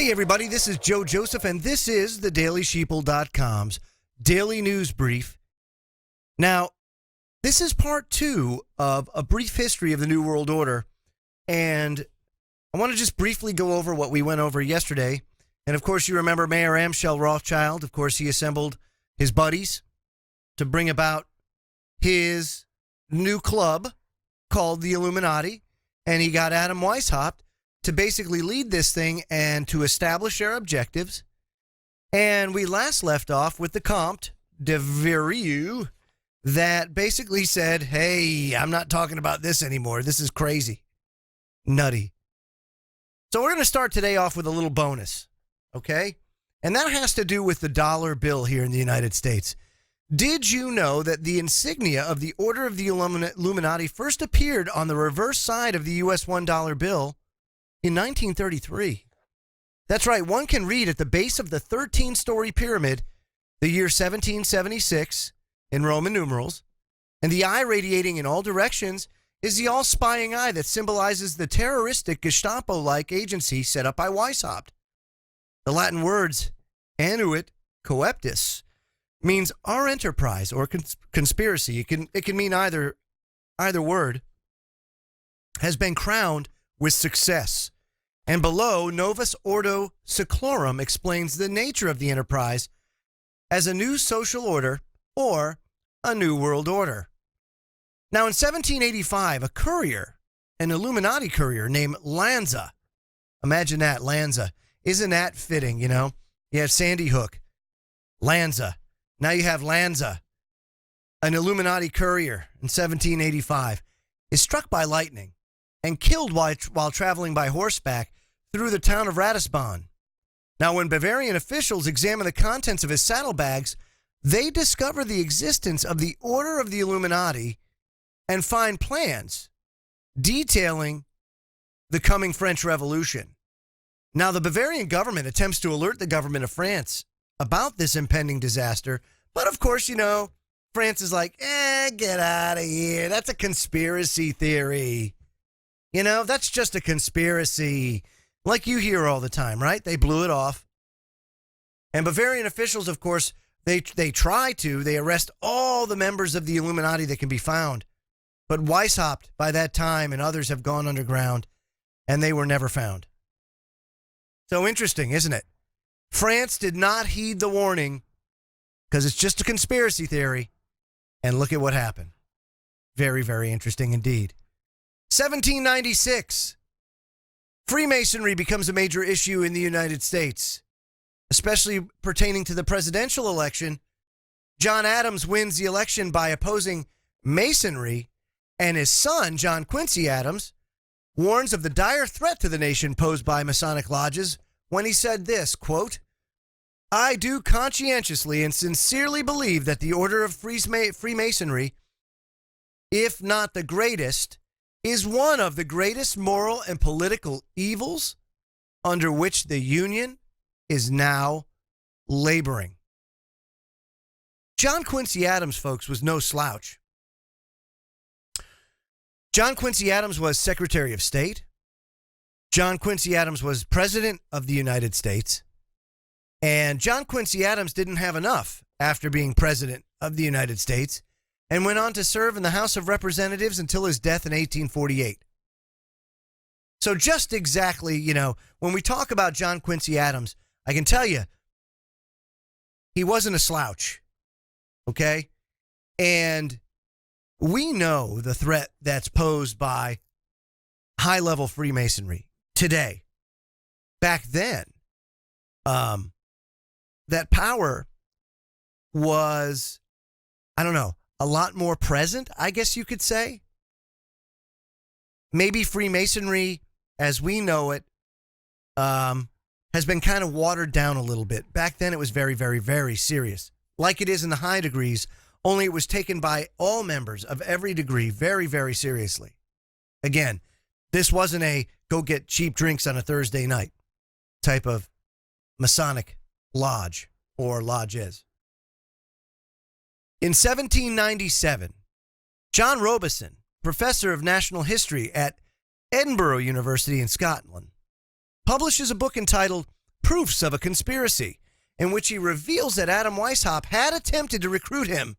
Hey everybody, this is Joe Joseph, and this is the DailySheeple.com's Daily News Brief. Now, this is part 2 of a brief history of the New World Order, and I want to just briefly go over what we went over yesterday. And of course, you remember Mayor Amschel Rothschild. Of course, he assembled his buddies to bring about his new club called the Illuminati, and he got Adam Weishaupt to basically lead this thing and to establish their objectives. And we last left off with the Comte de Verrieux that basically said, hey, I'm not talking about this anymore. This is crazy. Nutty. So we're going to start today off with a little bonus, okay? And that has to do with the dollar bill here in the United States. Did you know that the insignia of the Order of the Illuminati first appeared on the reverse side of the U.S. $1 bill in 1933? That's right, one can read at the base of the 13-story pyramid the year 1776 in Roman numerals, and the eye radiating in all directions is the all-spying eye that symbolizes the terroristic Gestapo-like agency set up by Weishaupt. The Latin words annuit coeptis means our enterprise or conspiracy. It can mean either word, has been crowned with success. And below, Novus Ordo Seclorum explains the nature of the enterprise as a new social order or a new world order. Now, in 1785, a courier, an Illuminati courier named Lanza, imagine that, Lanza. Isn't that fitting, you know? You have Sandy Hook, Lanza. Now you have Lanza, an Illuminati courier in 1785, is struck by lightning and killed while traveling by horseback through the town of Ratisbon. Now, when Bavarian officials examine the contents of his saddlebags, they discover the existence of the Order of the Illuminati and find plans detailing the coming French Revolution. Now, the Bavarian government attempts to alert the government of France about this impending disaster, but of course, you know, France is like, get out of here. That's a conspiracy theory. You know, that's just a conspiracy. Like you hear all the time, right? They blew it off. And Bavarian officials, of course, they arrest all the members of the Illuminati that can be found. But Weishaupt, by that time, and others have gone underground, and they were never found. So interesting, isn't it? France did not heed the warning because it's just a conspiracy theory. And look at what happened. Very, very interesting indeed. 1796. Freemasonry becomes a major issue in the United States, especially pertaining to the presidential election. John Adams wins the election by opposing Masonry, and his son, John Quincy Adams, warns of the dire threat to the nation posed by Masonic lodges when he said this, quote, I do conscientiously and sincerely believe that the order of Freemasonry, if not the greatest, is one of the greatest moral and political evils under which the Union is now laboring. John Quincy Adams, folks, was no slouch. John Quincy Adams was Secretary of State. John Quincy Adams was President of the United States. And John Quincy Adams didn't have enough after being President of the United States and went on to serve in the House of Representatives until his death in 1848. So just exactly, you know, when we talk about John Quincy Adams, I can tell you, he wasn't a slouch, okay? And we know the threat that's posed by high-level Freemasonry today. Back then, that power was, I don't know, a lot more present, I guess you could say. Maybe Freemasonry, as we know it, has been kind of watered down a little bit. Back then, it was very, very, very serious, like it is in the high degrees, only it was taken by all members of every degree very, very seriously. Again, this wasn't a go get cheap drinks on a Thursday night type of Masonic lodge or lodges. In 1797, John Robison, professor of national history at Edinburgh University in Scotland, publishes a book entitled proofs of a conspiracy in which he reveals that Adam Weishaupt had attempted to recruit him.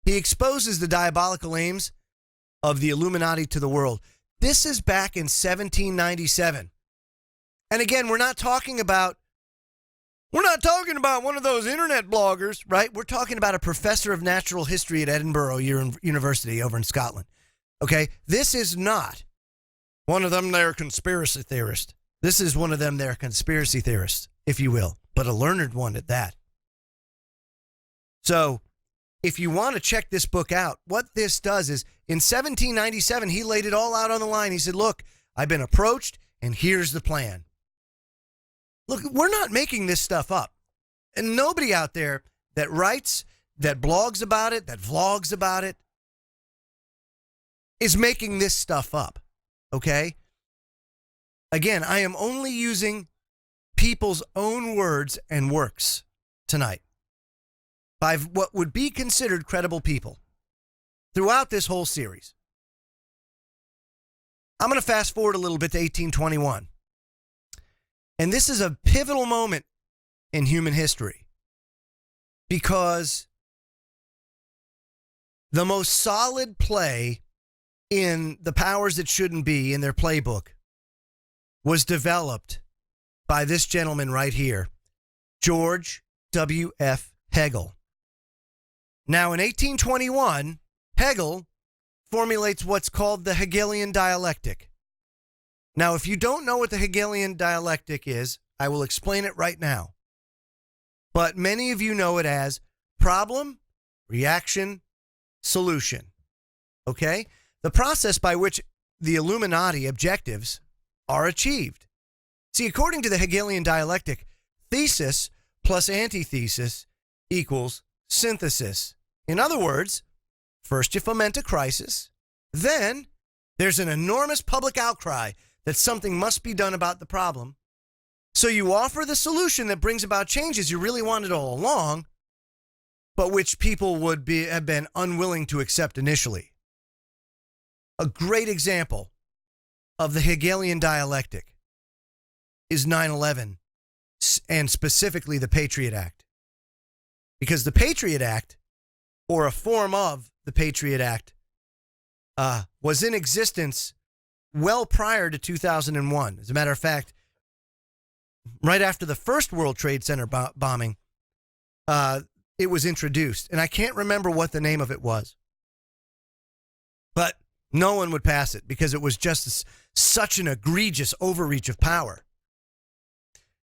He exposes the diabolical aims of the Illuminati to the world. This is back in 1797. And again, we're not talking about one of those internet bloggers, right? We're talking about a professor of natural history at Edinburgh University over in Scotland. Okay? This is not one of them there conspiracy theorists. This is one of them there conspiracy theorists, if you will, but a learned one at that. So, if you want to check this book out, what this does is, in 1797, he laid it all out on the line. He said, look, I've been approached, and here's the plan. Look, we're not making this stuff up. And nobody out there that writes, that blogs about it, that vlogs about it, is making this stuff up, okay? Again, I am only using people's own words and works tonight by what would be considered credible people throughout this whole series. I'm going to fast forward a little bit to 1821. And this is a pivotal moment in human history because the most solid play in the powers that shouldn't be in their playbook was developed by this gentleman right here, George W.F. Hegel. Now, in 1821, Hegel formulates what's called the Hegelian dialectic. Now, if you don't know what the Hegelian dialectic is, I will explain it right now. But many of you know it as problem, reaction, solution. Okay? The process by which the Illuminati objectives are achieved. See, according to the Hegelian dialectic, thesis plus antithesis equals synthesis. In other words, first you foment a crisis, then there's an enormous public outcry that something must be done about the problem. So you offer the solution that brings about changes you really wanted all along, but which people would have been unwilling to accept initially. A great example of the Hegelian dialectic is 9/11, and specifically the Patriot Act. Because the Patriot Act, or a form of the Patriot Act, was in existence well prior to 2001. As a matter of fact, right after the first World Trade Center bombing, it was introduced. And I can't remember what the name of it was. But no one would pass it because it was just such an egregious overreach of power.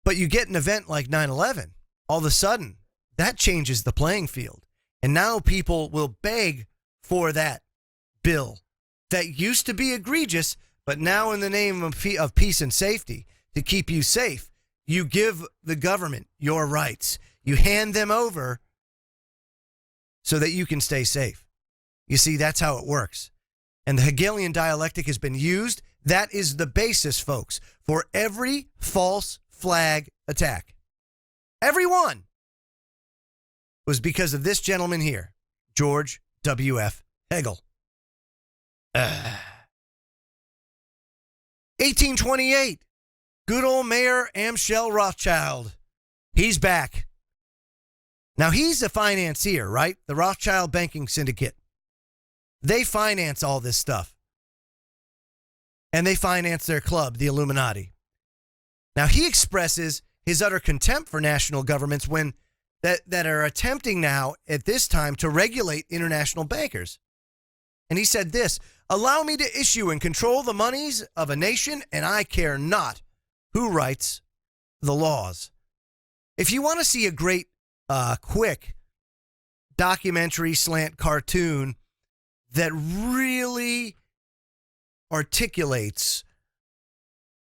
But you get an event like 9/11, all of a sudden, that changes the playing field. And now people will beg for that bill that used to be egregious, but now in the name of peace and safety, to keep you safe, you give the government your rights. You hand them over so that you can stay safe. You see, that's how it works. And the Hegelian dialectic has been used. That is the basis, folks, for every false flag attack. Every one was because of this gentleman here, George W.F. Hegel. 1828, good old Mayor Amschel Rothschild. He's back. Now, he's a financier, right? The Rothschild banking syndicate. They finance all this stuff. And they finance their club, the Illuminati. Now, he expresses his utter contempt for national governments that are attempting now at this time to regulate international bankers. And he said this, allow me to issue and control the monies of a nation, and I care not who writes the laws. If you want to see a great, quick documentary slant cartoon that really articulates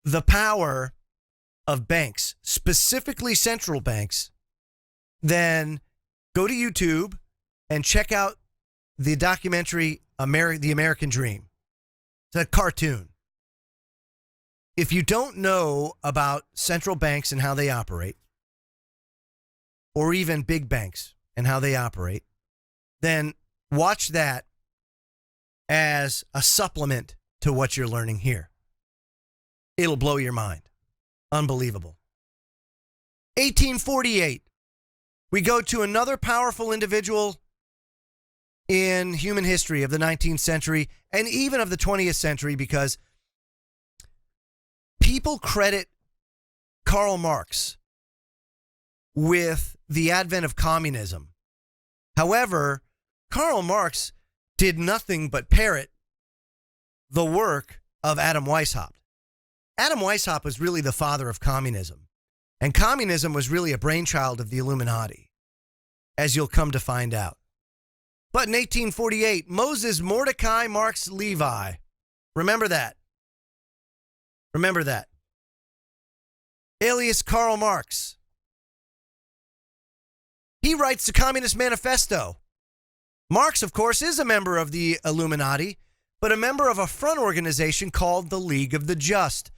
the power of banks, specifically central banks, then go to YouTube and check out the documentary The American Dream. It's a cartoon. If you don't know about central banks and how they operate, or even big banks and how they operate, then watch that as a supplement to what you're learning here. It'll blow your mind. Unbelievable. 1848. We go to another powerful individual in human history of the 19th century and even of the 20th century, because people credit Karl Marx with the advent of communism. However, Karl Marx did nothing but parrot the work of Adam Weishaupt. Adam Weishaupt was really the father of communism. And communism was really a brainchild of the Illuminati, as you'll come to find out. But in 1848, Moses Mordecai Marx Levi. Remember that. Remember that. Alias Karl Marx. He writes the Communist Manifesto. Marx, of course, is a member of the Illuminati, but a member of a front organization called the League of the Just.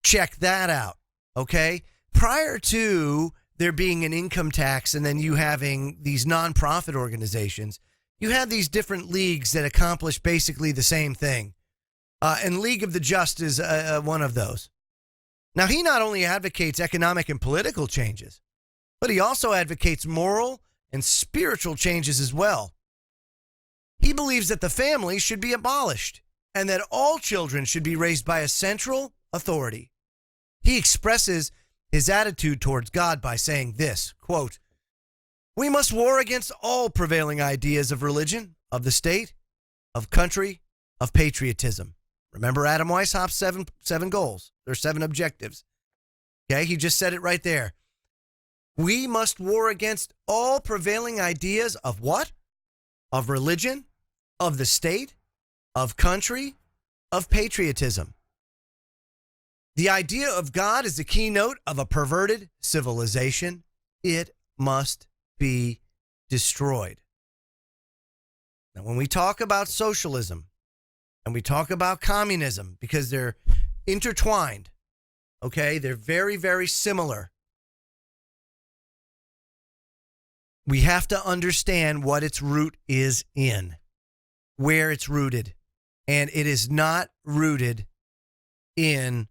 Check that out, okay? Prior to there being an income tax and then you having these nonprofit organizations, you had these different leagues that accomplish basically the same thing. And League of the Just is one of those. Now, he not only advocates economic and political changes, but he also advocates moral and spiritual changes as well. He believes that the family should be abolished and that all children should be raised by a central authority. He expresses his attitude towards God by saying this, quote, "We must war against all prevailing ideas of religion, of the state, of country, of patriotism." Remember Adam Weishaupt's seven goals. There's 7 objectives. Okay, he just said it right there. We must war against all prevailing ideas of what? Of religion, of the state, of country, of patriotism. The idea of God is the keynote of a perverted civilization. It must be destroyed. Now, when we talk about socialism and we talk about communism, because they're intertwined, okay, they're very, very similar. We have to understand what its root is in, where it's rooted. And it is not rooted in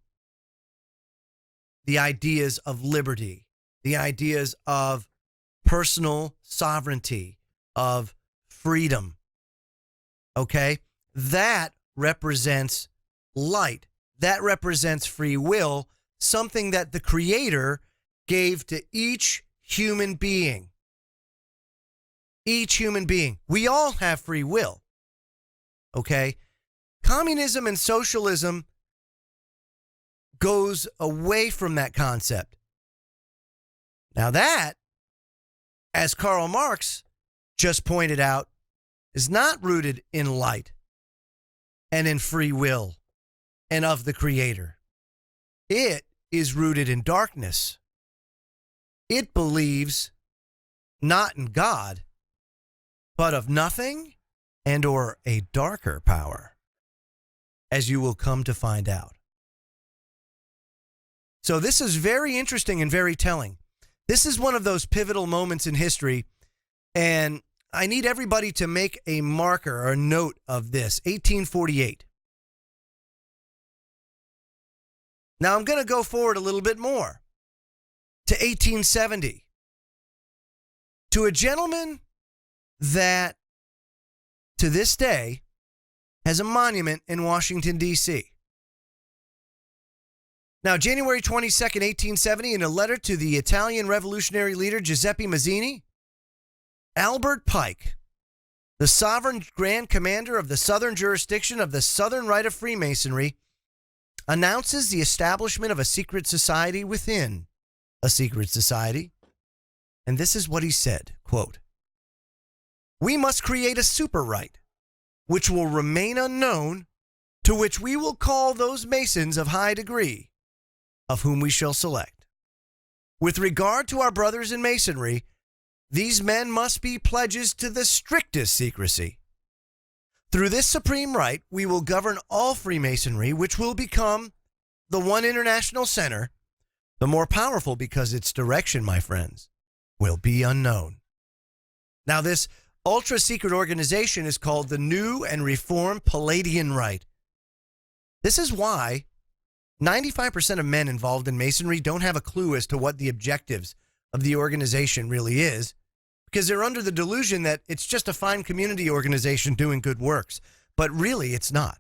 the ideas of liberty, the ideas of personal sovereignty, of freedom. Okay? That represents light. That represents free will, something that the Creator gave to each human being. Each human being. We all have free will. Okay? Communism and socialism goes away from that concept. Now that, as Karl Marx just pointed out, is not rooted in light and in free will and of the Creator. It is rooted in darkness. It believes not in God, but of nothing and or a darker power, as you will come to find out. So this is very interesting and very telling. This is one of those pivotal moments in history, and I need everybody to make a marker or a note of this, 1848. Now I'm going to go forward a little bit more to 1870, to a gentleman that to this day has a monument in Washington, D.C. Now, January 22nd, 1870, in a letter to the Italian revolutionary leader Giuseppe Mazzini, Albert Pike, the sovereign grand commander of the southern jurisdiction of the Southern Rite of Freemasonry, announces the establishment of a secret society within a secret society. And this is what he said, quote, "We must create a super rite, which will remain unknown, to which we will call those Masons of high degree, of whom we shall select. With regard to our brothers in Masonry, these men must be pledges to the strictest secrecy. Through this supreme rite, we will govern all Freemasonry, which will become the one international center, the more powerful because its direction, my friends, will be unknown." Now, this ultra-secret organization is called the New and Reformed Palladian Rite. This is why 95% of men involved in Masonry don't have a clue as to what the objectives of the organization really is, because they're under the delusion that it's just a fine community organization doing good works. But really, it's not.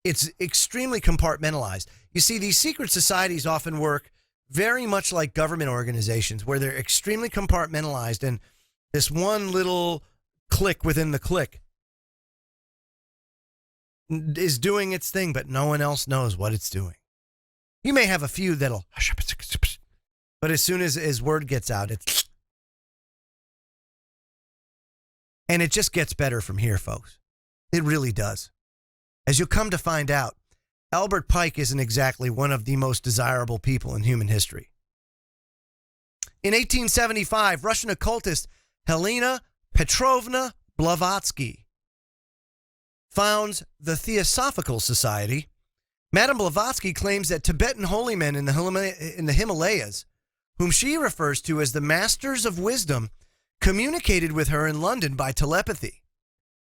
It's extremely compartmentalized. You see, these secret societies often work very much like government organizations, where they're extremely compartmentalized, and this one little clique within the clique is doing its thing, but no one else knows what it's doing. You may have a few that'll, but as soon as word gets out, it's, and it just gets better from here, folks. It really does. As you'll come to find out, Albert Pike isn't exactly one of the most desirable people in human history. In 1875, Russian occultist Helena Petrovna Blavatsky founds the Theosophical Society. Madame Blavatsky claims that Tibetan holy men in the Himalayas, whom she refers to as the Masters of Wisdom, communicated with her in London by telepathy.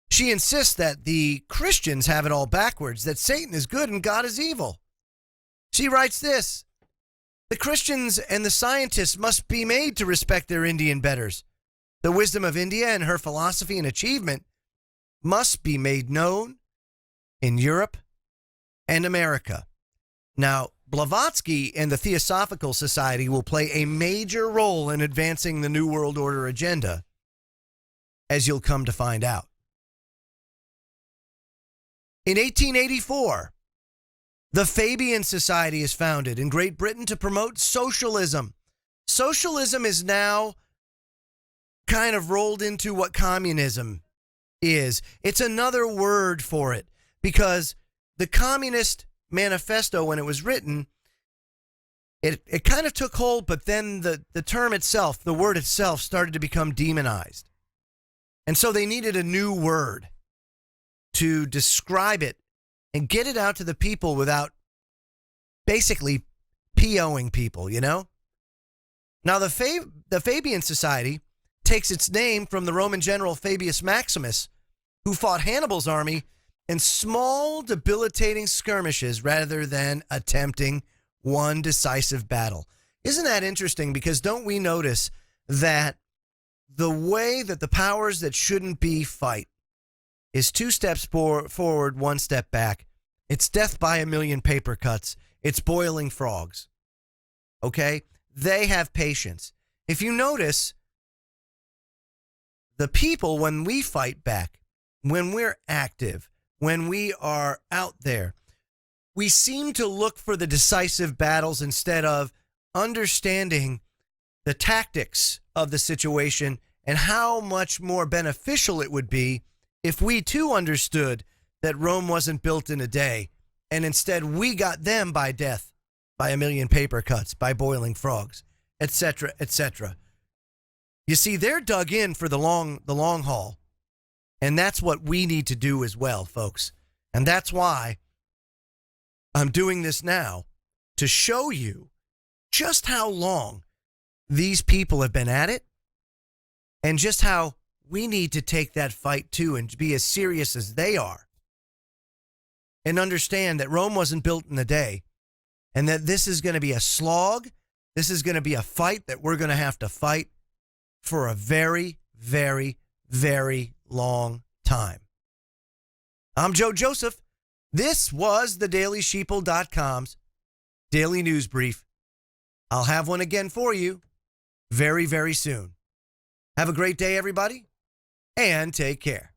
She insists that the Christians have it all backwards, that Satan is good and God is evil. She writes this: the Christians and the scientists must be made to respect their Indian betters. The wisdom of India and her philosophy and achievement must be made known in Europe and America. Now, Blavatsky and the Theosophical Society will play a major role in advancing the New World Order agenda, as you'll come to find out. In 1884, the Fabian Society is founded in Great Britain to promote socialism. Socialism is now kind of rolled into what communism is. It's another word for it, because the Communist Manifesto, when it was written, it kind of took hold, but then the term itself, the word itself, started to become demonized. And so they needed a new word to describe it and get it out to the people without basically POing people, you know? Now, the Fabian Society takes its name from the Roman general Fabius Maximus, who fought Hannibal's army in small, debilitating skirmishes rather than attempting one decisive battle. Isn't that interesting? Because don't we notice that the way that the powers that shouldn't be fight is 2 steps forward, 1 step back. It's death by a million paper cuts. It's boiling frogs. Okay? They have patience. If you notice, the people, when we fight back, when we're active, when we are out there, we seem to look for the decisive battles instead of understanding the tactics of the situation and how much more beneficial it would be if we too understood that Rome wasn't built in a day, and instead we got them by death, by a million paper cuts, by boiling frogs, etc., etc. You see, they're dug in for the long haul, and that's what we need to do as well, folks. And that's why I'm doing this now, to show you just how long these people have been at it, and just how we need to take that fight too and be as serious as they are, and understand that Rome wasn't built in a day, and that this is going to be a slog. This is going to be a fight that we're going to have to fight for a very, very, very long time. I'm Joe Joseph. This was the DailySheeple.com's Daily News Brief. I'll have one again for you very, very soon. Have a great day, everybody, and take care.